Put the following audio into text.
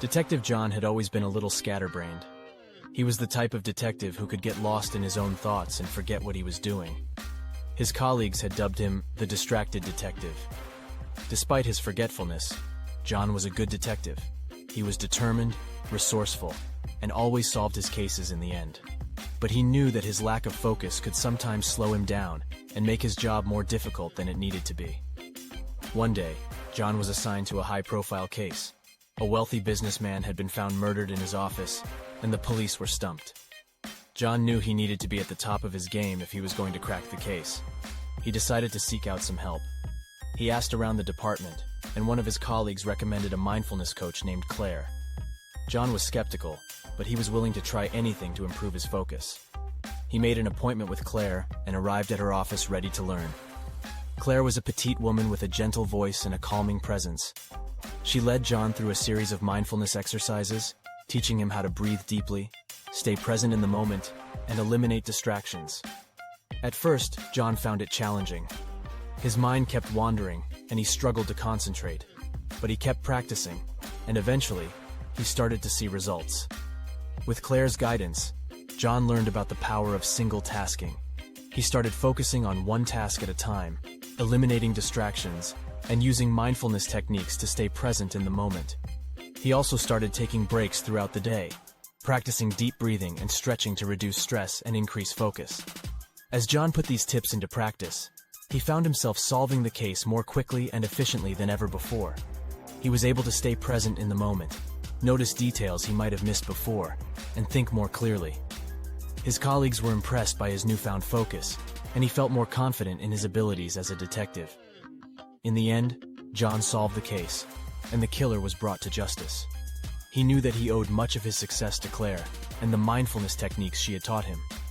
Detective John had always been a little scatterbrained. He was the type of detective who could get lost in his own thoughts and forget what he was doing. His colleagues had dubbed him the distracted detective. Despite his forgetfulness, John was a good detective. He was determined, resourceful, and always solved his cases in the end. But he knew that his lack of focus could sometimes slow him down and make his job more difficult than it needed to be. One day, John was assigned to a high-profile case. A wealthy businessman had been found murdered in his office, and the police were stumped. John knew he needed to be at the top of his game if he was going to crack the case. He decided to seek out some help. He asked around the department, and one of his colleagues recommended a mindfulness coach named Claire. John was skeptical, but he was willing to try anything to improve his focus. He made an appointment with Claire and arrived at her office ready to learn. Claire was a petite woman with a gentle voice and a calming presence. She led John through a series of mindfulness exercises, teaching him how to breathe deeply, stay present in the moment, and eliminate distractions. At first, John found it challenging. His mind kept wandering, and he struggled to concentrate. But he kept practicing, and eventually, he started to see results. With Claire's guidance, John learned about the power of single tasking. He started focusing on one task at a time, eliminating distractions, and using mindfulness techniques to stay present in the moment. He also started taking breaks throughout the day, practicing deep breathing and stretching to reduce stress and increase focus. As John put these tips into practice, he found himself solving the case more quickly and efficiently than ever before. He was able to stay present in the moment, notice details he might have missed before, and think more clearly. His colleagues were impressed by his newfound focus, and he felt more confident in his abilities as a detective. In the end, John solved the case, and the killer was brought to justice. He knew that he owed much of his success to Claire and the mindfulness techniques she had taught him.